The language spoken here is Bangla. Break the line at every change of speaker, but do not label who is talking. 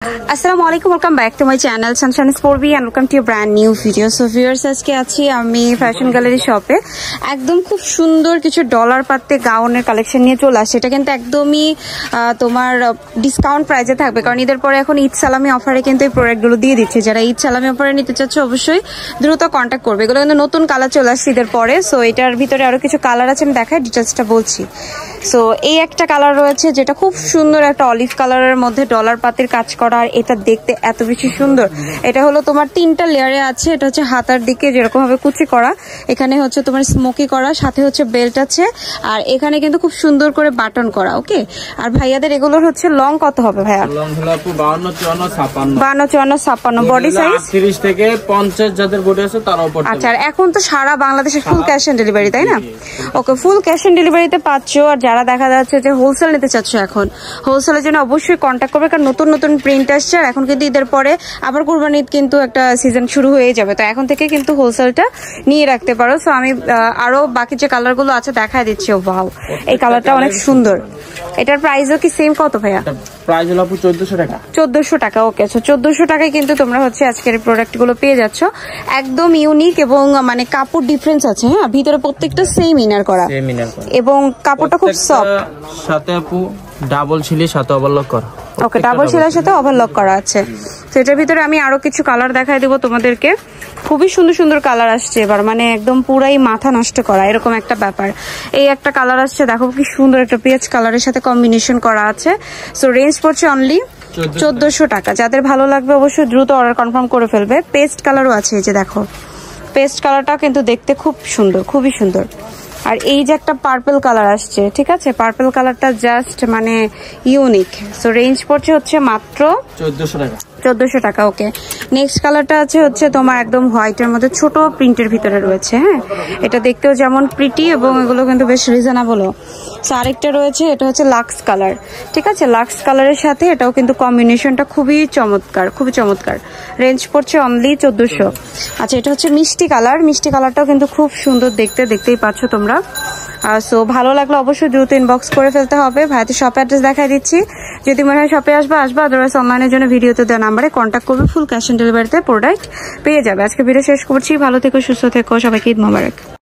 আসসালামু আলাইকুম, welcome back to my channel Sunshine Sportby and welcome to a brand new video. So viewers, আজকে আছি আমি ফ্যাশন গ্যালারি শপে। একদম খুব সুন্দর কিছু ডলার পাতে গাউনের কালেকশন নিয়ে চলে আসছে। এটা কিন্তু একদমই তোমার ডিসকাউন্ট প্রাইসে থাকবে, কারণ ঈদের পরে এখন ঈদ সালামি অফারে কিন্তু এই প্রোডাক্টগুলো দিয়ে দিচ্ছে। যারা ঈদ সালামি অফারে নিতে চাচ্ছে অবশ্যই দ্রুত কন্ট্যাক্ট করবে। এগুলো কিন্তু নতুন কালার চলে আসছে ঈদের পরে। সো এটার ভিতরে আরো কিছু কালার আছে, আমি দেখাই, ডিটেলসটা বলছি। সো এই একটা কালার রয়েছে যেটা খুব সুন্দর, একটা অলিভ কালারের মধ্যে ডলার পাতির কাজ করা, আর এটা দেখতে এত বেশি সুন্দর। এটা হলো তোমার 3টা লেয়ারে আছে। এটা হচ্ছে হাতার দিকে যেরকম ভাবে কুচি করা, এখানে হচ্ছে তোমার স্মোকি করা, সাথে হচ্ছে বেল্ট আছে, আর এখানে কিন্তু খুব সুন্দর করে বাটন করা। ওকে, আর ভাইয়াদের এগুলোর হচ্ছে লং কত হবে ভাইয়া?
লং হলো 52, 54, 56।
52, 54, 56 বডি সাইজ
30 থেকে 50 যাদের বডি আছে তার উপর।
আচ্ছা, আর এখন তো সারা বাংলাদেশে ফুল ক্যাশ অন ডেলিভারি, তাই না? ওকে, ফুল ক্যাশ অন ডেলিভারিতে পাচ্ছ। আর যারা দেখা যাচ্ছে যে হোলসেল নিতে চাচ্ছ, এখন হোলসেলের জন্য অবশ্যই কন্ট্যাক্ট করবে, কারণ নতুন নতুন প্রিন্ট আসছে। আর এখন কিন্তু ঈদের পরে আবার কুরবানি ঈদ কিন্তু একটা সিজন শুরু হয়ে যাবে, তো এখন থেকে কিন্তু হোলসেলটা নিয়ে রাখতে পারো। সো আমি আরো বাকি যে কালারগুলো আছে দেখাই দিচ্ছি। ওয়াও, এই কালারটা অনেক সুন্দর। এটার প্রাইসও কি সেম কত ভাইয়া?
প্রাইস হলো 1400 টাকা।
1400 টাকা। ওকে, সো 1400 টাকায় কিন্তু তোমরা হচ্ছে আজকের এই প্রোডাক্টগুলো পেয়ে যাচ্ছ। একদম ইউনিক এবং মানে কাপড় ডিফারেন্স আছে। হ্যাঁ, ভিতরে প্রত্যেকটা সেম ইনার করা এবং কাপড়টা খুব সফট।
সাথে আপু ডাবল ছিলির সাথে ওভারলক করা।
ওকে, ডাবল সেলার সাথে ওভারলক করা আছে। তো এটার ভিতরে আমি আরো কিছু কালার দেখাই দেবো তোমাদেরকে। খুবই সুন্দর সুন্দর কালার আসছে এবার, মানে একদম পুরাই মাথা নষ্ট করা এরকম একটা ব্যাপার। এই একটা কালার আসছে, দেখো কি সুন্দর, একটা পেঁয়াজ কালারের সাথে কম্বিনেশন করা আছে। সো রেঞ্জ পড়ছে অনলি 1400 টাকা। যাদের ভালো লাগবে অবশ্যই দ্রুত অর্ডার কনফার্ম করে ফেলবে। পেস্ট কালারও আছে, এই যে দেখো, পেস্ট কালারটা কিন্তু দেখতে খুব সুন্দর, খুবই সুন্দর। আর এই যে একটা পার্পল কালার আসছে, ঠিক আছে, পার্পল কালারটা জাস্ট মানে ইউনিক। সো রেঞ্জ পড়ছে হচ্ছে মাত্র
1400 টাকা।
1400 টাকা। ওকে, নেক্সট কালারটা আছে হচ্ছে তোমার একদম হোয়াইটের মধ্যে ছোট প্রিন্টের ভিতরে রয়েছে। হ্যাঁ, এটা দেখতেও যেমন প্রিটি এবং এগুলো কিন্তু বেশ রিজনেবলও। সো আরেকটা রয়েছে, এটা হচ্ছে লাক্স কালার। ঠিক আছে, লাক্স কালারের সাথে এটাও কিন্তু কম্বিনেশনটা খুবই চমৎকার, খুবই চমৎকার। রেঞ্জ পড়ছে অনলি 1400। আচ্ছা, এটা হচ্ছে মিষ্টি কালার। মিষ্টি কালারটাও কিন্তু খুব সুন্দর দেখতে, দেখতেই পাচ্ছ তোমরা। সো ভালো লাগলে অবশ্যই দ্রুত ইনবক্স করে ফেলতে হবে। ভাইয়াদের শপ অ্যাড্রেস দেখাই দিচ্ছি, যদি মনে হয় শপে আসবা। আদারওয়াইজ অনলাইনের জন্য ভিডিওতে দেওয়া নাম্বারে কন্ট্যাক্ট করবে, ফুল ক্যাশ অন ডেলিভারিতে প্রোডাক্ট পেয়ে যাবে। আজকে ভিডিও শেষ করছি, ভালো থেকো, সুস্থ থেকো, সবাইকে ঈদ মোবারক।